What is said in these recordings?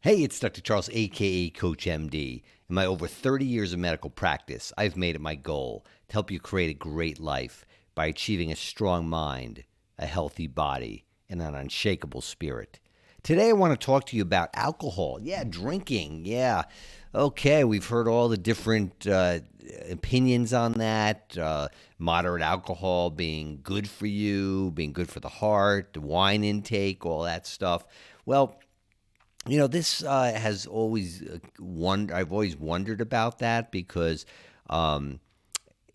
Hey, it's Dr. Charles, aka CoachMD. In my over 30 years of medical practice, I've made it my goal to help you create a great life by achieving a strong mind, a healthy body, and an unshakable spirit. Today, I want to talk to you about alcohol. Yeah, drinking. Yeah. Okay, we've heard all the different opinions on that. Moderate alcohol being good for you, being good for the heart, the wine intake, all that stuff. Well, this has always I've always wondered about that because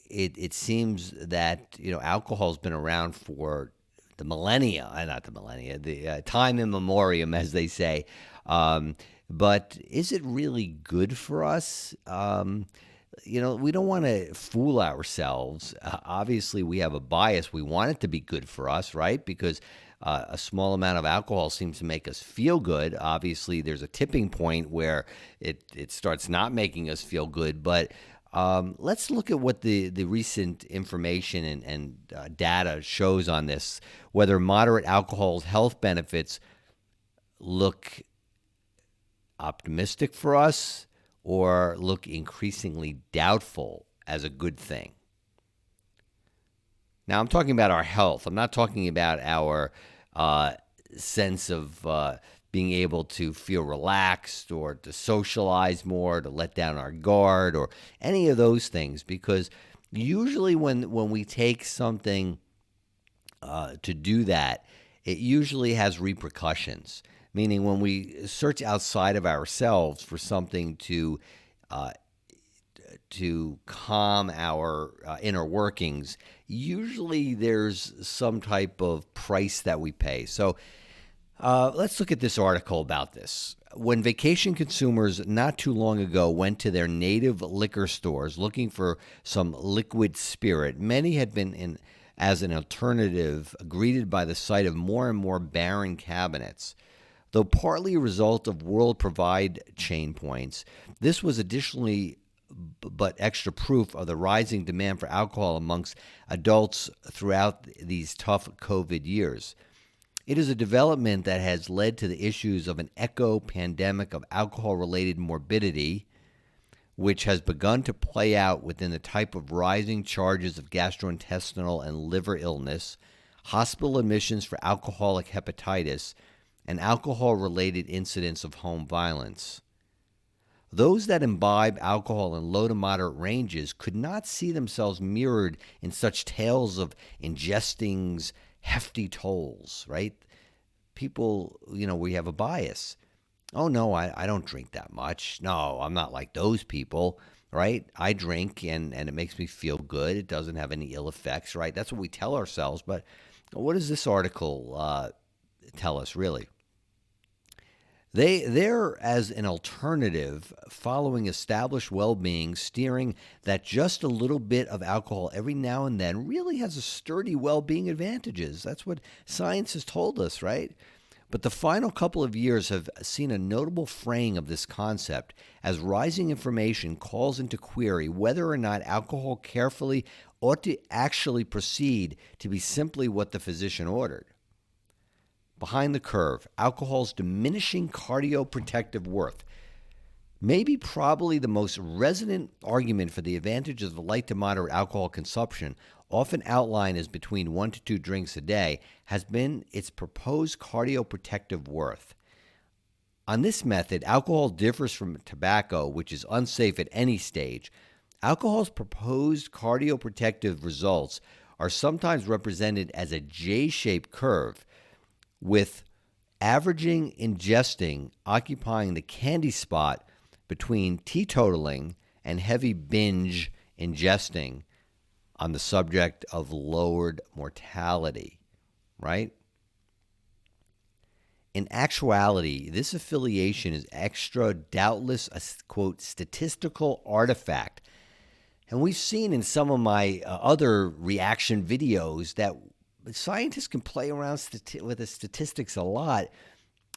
it seems that alcohol's been around for the millennia, not the millennia, the time in memoriam, as they say. But is it really good for us? We don't want to fool ourselves. Obviously, we have a bias. We want it to be good for us, right? Because a small amount of alcohol seems to make us feel good. Obviously, there's a tipping point where it starts not making us feel good. But let's look at what the recent information and data shows on this, whether moderate alcohol's health benefits look optimistic for us or look increasingly doubtful as a good thing. Now, I'm talking about our health. I'm not talking about our sense of being able to feel relaxed or to socialize more, to let down our guard or any of those things. Because usually when we take something to do that, it usually has repercussions. Meaning when we search outside of ourselves for something to calm our inner workings, usually there's some type of price that we pay. So let's look at this article about this. When vacation consumers not too long ago went to their native liquor stores looking for some liquid spirit, many had been as an alternative greeted by the sight of more and more barren cabinets. Though partly a result of world provide chain points, this was additionally but extra proof of the rising demand for alcohol amongst adults throughout these tough COVID years. It is a development that has led to the issues of an echo pandemic of alcohol-related morbidity, which has begun to play out within the type of rising charges of gastrointestinal and liver illness, hospital admissions for alcoholic hepatitis, and alcohol-related incidents of home violence. Those that imbibe alcohol in low to moderate ranges could not see themselves mirrored in such tales of ingesting's hefty tolls, right? People, we have a bias. Oh, no, I don't drink that much. No, I'm not like those people, right? I drink and it makes me feel good. It doesn't have any ill effects, right? That's what we tell ourselves. But what does this article tell us, really? They're as an alternative following established well-being, steering that just a little bit of alcohol every now and then really has a sturdy well-being advantages. That's what science has told us, right? But the final couple of years have seen a notable fraying of this concept as rising information calls into query whether or not alcohol carefully ought to actually proceed to be simply what the physician ordered. Behind the curve, alcohol's diminishing cardioprotective worth may be probably the most resonant argument for the advantages of light to moderate alcohol consumption, often outlined as between 1 to 2 drinks a day, has been its proposed cardioprotective worth. On this method, alcohol differs from tobacco, which is unsafe at any stage. Alcohol's proposed cardioprotective results are sometimes represented as a J-shaped curve, with averaging ingesting occupying the candy spot between teetotaling and heavy binge ingesting on the subject of lowered mortality, right? In actuality, this affiliation is doubtless a, quote, statistical artifact. And we've seen in some of my other reaction videos that scientists can play around with the statistics a lot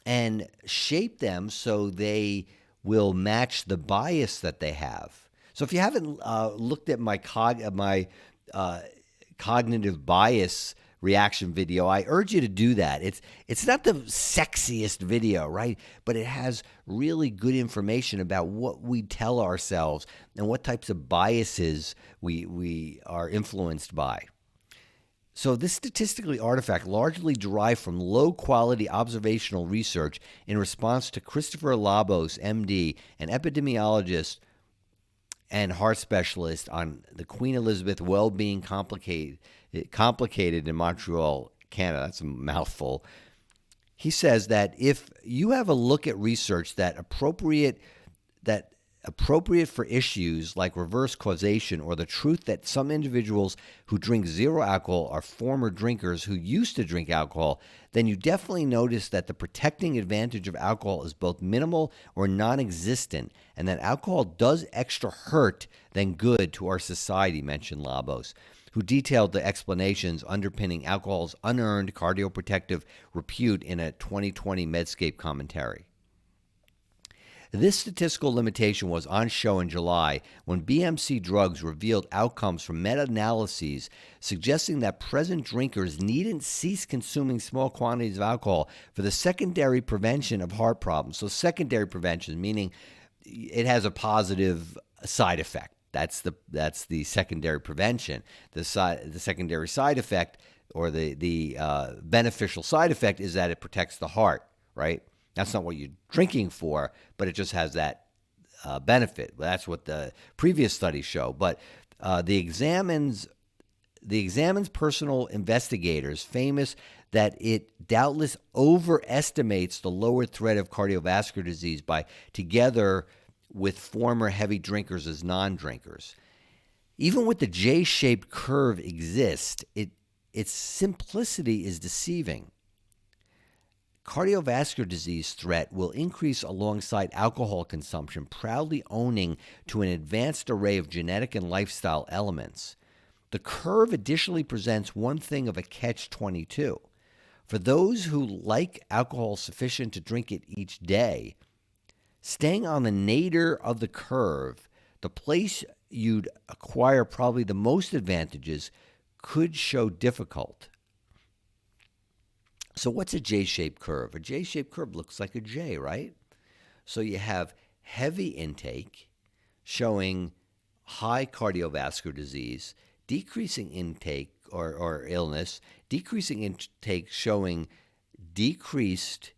and shape them so they will match the bias that they have. So if you haven't looked at my cognitive bias reaction video, I urge you to do that. It's not the sexiest video, right? But it has really good information about what we tell ourselves and what types of biases we are influenced by. So this statistical artifact largely derived from low-quality observational research in response to Christopher Labos, MD, an epidemiologist and heart specialist on the Queen Elizabeth Wellbeing Complicated in Montreal, Canada. That's a mouthful. He says that if you have a look at research that appropriate for issues like reverse causation or the truth that some individuals who drink zero alcohol are former drinkers who used to drink alcohol, then you definitely notice that the protecting advantage of alcohol is both minimal or non-existent, and that alcohol does extra hurt than good to our society, mentioned Labos, who detailed the explanations underpinning alcohol's unearned cardioprotective repute in a 2020 Medscape commentary. This statistical limitation was on show in July when BMC Drugs revealed outcomes from meta-analyses suggesting that present drinkers needn't cease consuming small quantities of alcohol for the secondary prevention of heart problems. So secondary prevention, meaning it has a positive side effect. That's the secondary prevention. The secondary side effect, or the beneficial side effect, is that it protects the heart, right? That's not what you're drinking for, but it just has that benefit. That's what the previous studies show. But the examines personal investigators famous that it doubtless overestimates the lower threat of cardiovascular disease by together with former heavy drinkers as non-drinkers. Even with the J-shaped curve exists, its simplicity is deceiving. Cardiovascular disease threat will increase alongside alcohol consumption, proudly owning to an advanced array of genetic and lifestyle elements. The curve additionally presents one thing of a catch-22. For those who like alcohol sufficient to drink it each day, staying on the nadir of the curve, the place you'd acquire probably the most advantages, could show difficult. So what's a J-shaped curve? A J-shaped curve looks like a J, right? So you have heavy intake showing high cardiovascular disease, decreasing intake or illness, decreasing intake showing decreased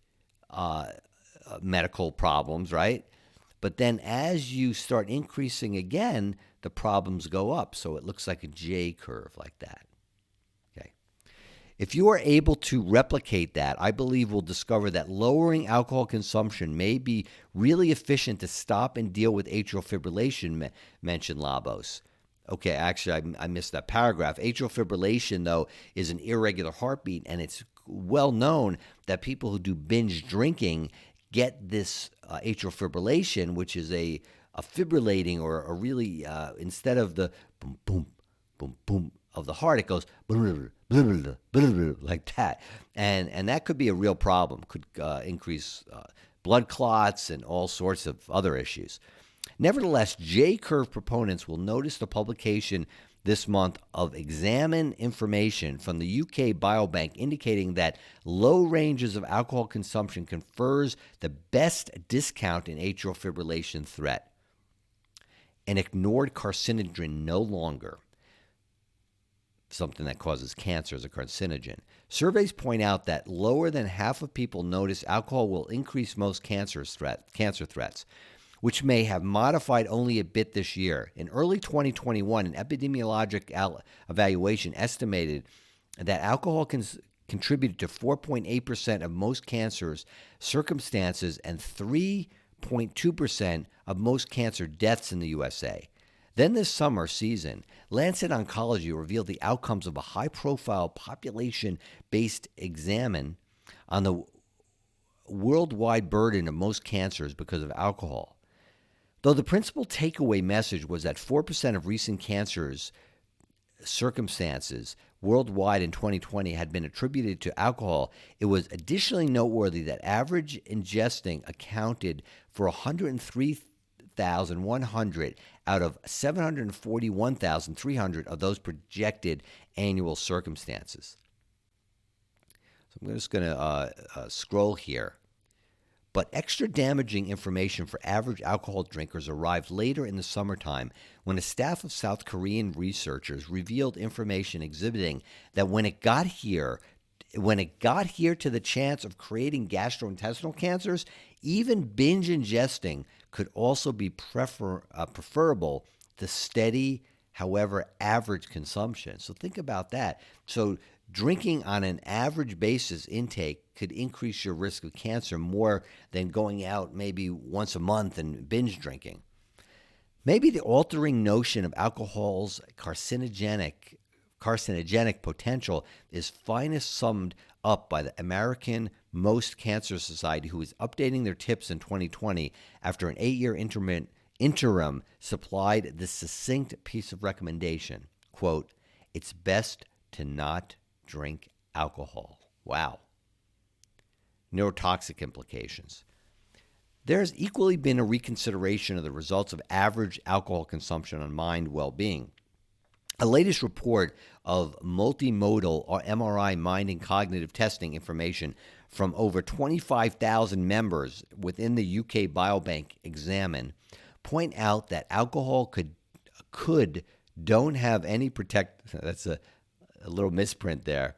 medical problems, right? But then as you start increasing again, the problems go up. So it looks like a J curve like that. If you are able to replicate that, I believe we'll discover that lowering alcohol consumption may be really efficient to stop and deal with atrial fibrillation, mentioned Labos. Okay, actually, I missed that paragraph. Atrial fibrillation, though, is an irregular heartbeat, and it's well known that people who do binge drinking get this atrial fibrillation, which is a fibrillating or a really, instead of the boom, boom, boom, boom of the heart, it goes like that, and that could be a real problem. Could increase blood clots and all sorts of other issues. Nevertheless, J-curve proponents will notice the publication this month of Examine information from the UK Biobank indicating that low ranges of alcohol consumption confers the best discount in atrial fibrillation threat. An ignored carcinogen no longer. Something that causes cancer as a carcinogen. Surveys point out that lower than half of people notice alcohol will increase most cancer threats, which may have modified only a bit this year. In early 2021, an epidemiologic evaluation estimated that alcohol contributed to 4.8% of most cancers circumstances and 3.2% of most cancer deaths in the USA. Then this summer season, Lancet Oncology revealed the outcomes of a high-profile population-based examine on the worldwide burden of most cancers because of alcohol. Though the principal takeaway message was that 4% of recent cancers circumstances worldwide in 2020 had been attributed to alcohol, it was additionally noteworthy that average ingesting accounted for 103,100 out of 741,300 of those projected annual circumstances. I'm just going to scroll here. But extra damaging information for average alcohol drinkers arrived later in the summertime when a staff of South Korean researchers revealed information exhibiting that when it got here to the chance of creating gastrointestinal cancers, even binge ingesting could also be preferable to steady, however, average consumption. So think about that. So drinking on an average basis intake could increase your risk of cancer more than going out maybe once a month and binge drinking. Maybe the altering notion of alcohol's carcinogenic potential is finest summed up by the American Most Cancer Society, who is updating their tips in 2020 after an 8-year interim supplied this succinct piece of recommendation. Quote, "It's best to not drink alcohol." Wow. Neurotoxic implications. There has equally been a reconsideration of the results of average alcohol consumption on mind well-being. A latest report of multimodal or MRI mind and cognitive testing information from over 25,000 members within the UK Biobank examine point out that alcohol don't have any that's a little misprint there.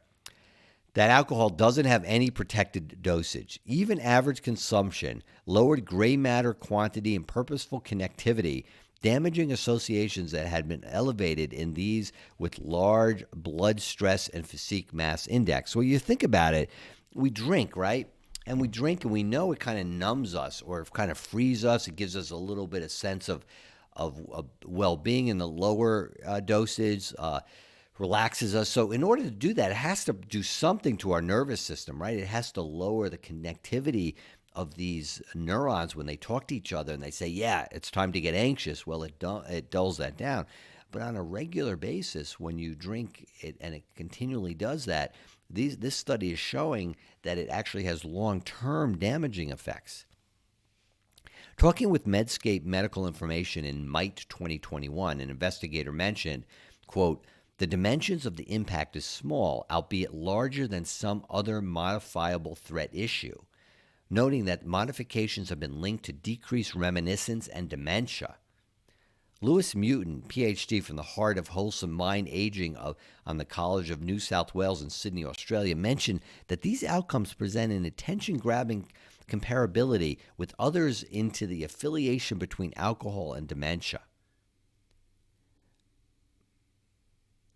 That alcohol doesn't have any protected dosage. Even average consumption lowered gray matter quantity and purposeful connectivity, damaging associations that had been elevated in these with large blood stress and fatigue mass index. So when you think about it, we drink, right? And we drink and we know it kind of numbs us or it kind of frees us. It gives us a little bit of sense of well-being in the lower dosage, relaxes us. So in order to do that, it has to do something to our nervous system, right? It has to lower the connectivity of these neurons when they talk to each other and they say, yeah, it's time to get anxious. Well, it dulls that down. But on a regular basis, when you drink it and it continually does that, this study is showing that it actually has long-term damaging effects. Talking with Medscape Medical Information in Might 2021, an investigator mentioned, quote, "The dimensions of the impact is small, albeit larger than some other modifiable threat issue," noting that modifications have been linked to decreased reminiscence and dementia. Lewis Muton, PhD from the Heart of Wholesome Mind Aging on the College of New South Wales in Sydney, Australia, mentioned that these outcomes present an attention-grabbing comparability with others into the affiliation between alcohol and dementia.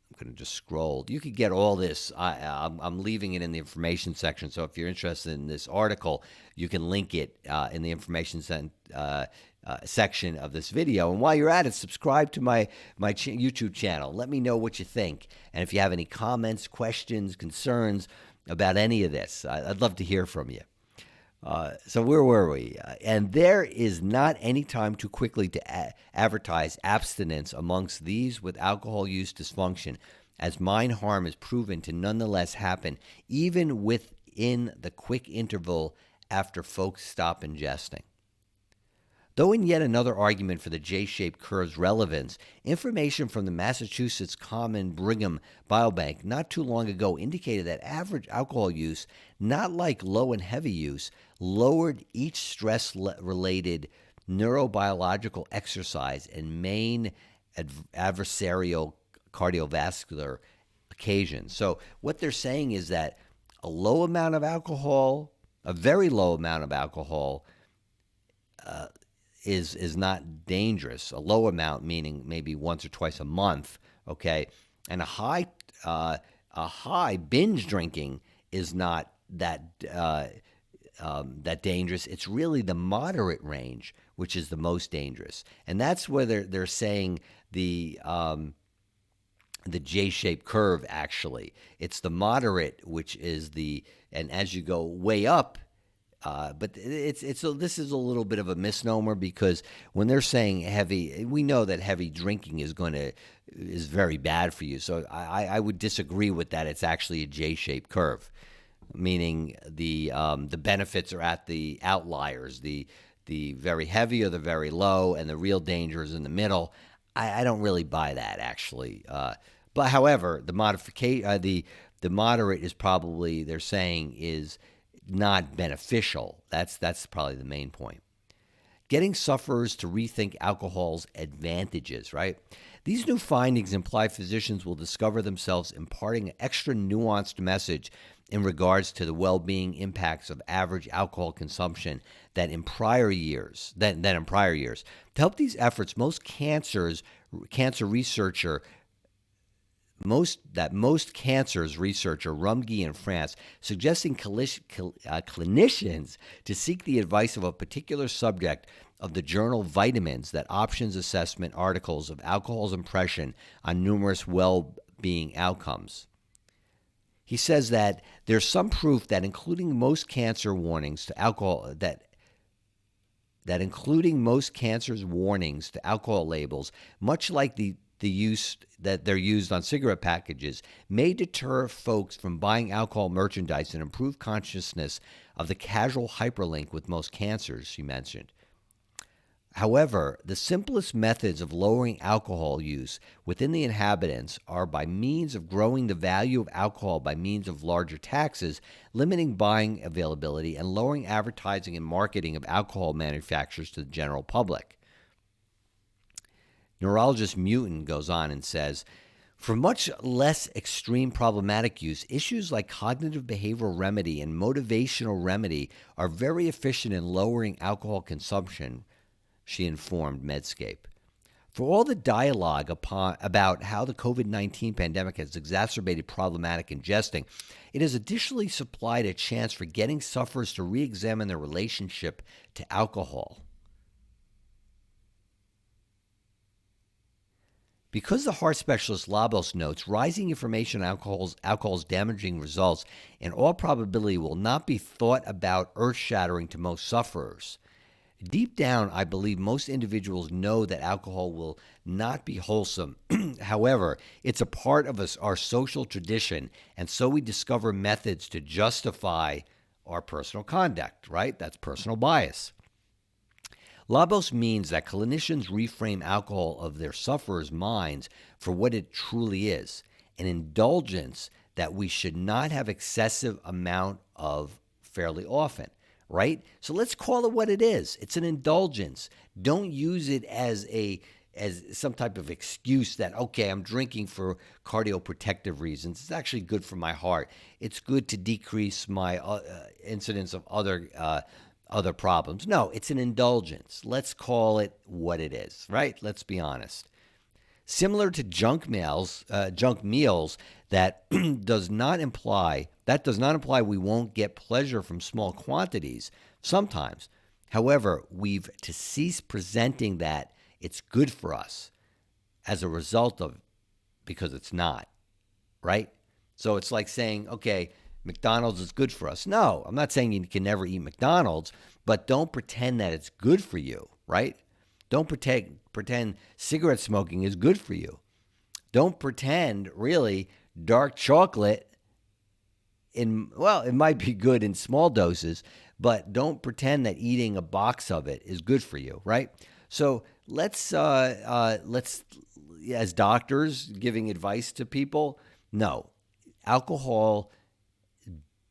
I'm going to just scroll. You could get all this. I'm leaving it in the information section. So if you're interested in this article, you can link it in the information section of this video. And while you're at it, subscribe to my YouTube channel. Let me know what you think. And if you have any comments, questions, concerns about any of this, I'd love to hear from you. So where were we? And there is not any time too quickly to advertise abstinence amongst these with alcohol use dysfunction, as mind harm is proven to nonetheless happen even within the quick interval after folks stop ingesting. Though in yet another argument for the J-shaped curve's relevance, information from the Massachusetts Common Brigham Biobank not too long ago indicated that average alcohol use, not like low and heavy use, lowered each stress-related neurobiological exercise and main adversarial cardiovascular occasions. So what they're saying is that a low amount of alcohol, a very low amount of alcohol, is not dangerous. A low amount meaning maybe once or twice a month, okay? And a high binge drinking is not that dangerous. It's really the moderate range which is the most dangerous, and that's where they're saying the J-shaped curve. Actually, it's the moderate which is and as you go way up. But this is a little bit of a misnomer, because when they're saying heavy, we know that heavy drinking is very bad for you. So I would disagree with that. It's actually a J-shaped curve, meaning the benefits are at the outliers, the very heavy or the very low, and the real danger is in the middle. I don't really buy that, actually. But however, the The moderate is probably, they're saying, is not beneficial. That's probably the main point. Getting sufferers to rethink alcohol's advantages, right? These new findings imply physicians will discover themselves imparting an extra nuanced message in regards to the well-being impacts of average alcohol consumption than in prior years. To help these efforts, most cancer researcher Rumge in France, suggesting clinicians to seek the advice of a particular subject of the journal Vitamins that options assessment articles of alcohol's impression on numerous well-being outcomes. He says that there's some proof that including most cancer's warnings to alcohol labels, much like the use that they're used on cigarette packages, may deter folks from buying alcohol merchandise and improve consciousness of the casual hyperlink with most cancers, she mentioned. However, the simplest methods of lowering alcohol use within the inhabitants are by means of growing the value of alcohol by means of larger taxes, limiting buying availability, and lowering advertising and marketing of alcohol manufacturers to the general public. Neurologist Mutin goes on and says, for much less extreme problematic use, issues like cognitive behavioral remedy and motivational remedy are very efficient in lowering alcohol consumption, she informed Medscape. For all the dialogue about how the COVID-19 pandemic has exacerbated problematic ingesting, it has additionally supplied a chance for getting sufferers to re-examine their relationship to alcohol. Because the heart specialist Labos notes, rising information on alcohol's damaging results in all probability will not be thought about earth-shattering to most sufferers. Deep down, I believe most individuals know that alcohol will not be wholesome. However, it's a part of our social tradition, and so we discover methods to justify our personal conduct, right? That's personal bias. Labos means that clinicians reframe alcohol of their sufferers' minds for what it truly is, an indulgence that we should not have excessive amount of fairly often. Right? So let's call it what it is. It's an indulgence. Don't use it as some type of excuse that, okay, I'm drinking for cardioprotective reasons. It's actually good for my heart. It's good to decrease my incidence of other problems. No, it's an indulgence. Let's call it what it is, right? Let's be honest. Similar to junk meals, that does not imply we won't get pleasure from small quantities sometimes. However, we've to cease presenting that it's good for us as a result of, because it's not, right? So it's like saying, okay, McDonald's is good for us. No, I'm not saying you can never eat McDonald's, but don't pretend that it's good for you, right? Don't pretend cigarette smoking is good for you. Don't pretend, really, dark chocolate, it might be good in small doses, but don't pretend that eating a box of it is good for you, right? So let's as doctors giving advice to people, no. Alcohol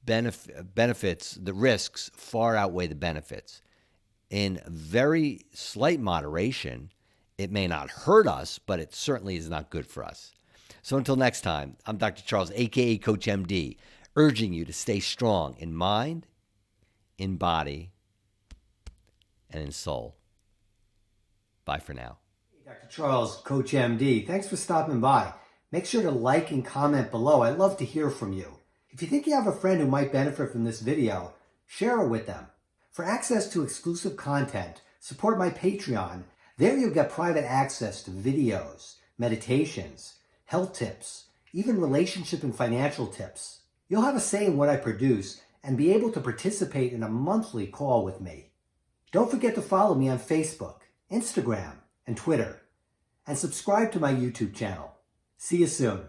benefits, the risks far outweigh the benefits. In very slight moderation, it may not hurt us, but it certainly is not good for us. So until next time, I'm Dr. Charles, a.k.a. CoachMD, urging you to stay strong in mind, in body, and in soul. Bye for now. Dr. Charles, CoachMD. Thanks for stopping by. Make sure to like and comment below. I'd love to hear from you. If you think you have a friend who might benefit from this video, share it with them. For access to exclusive content, support my Patreon. There you'll get private access to videos, meditations, health tips, even relationship and financial tips. You'll have a say in what I produce and be able to participate in a monthly call with me. Don't forget to follow me on Facebook, Instagram, and Twitter, and subscribe to my YouTube channel. See you soon.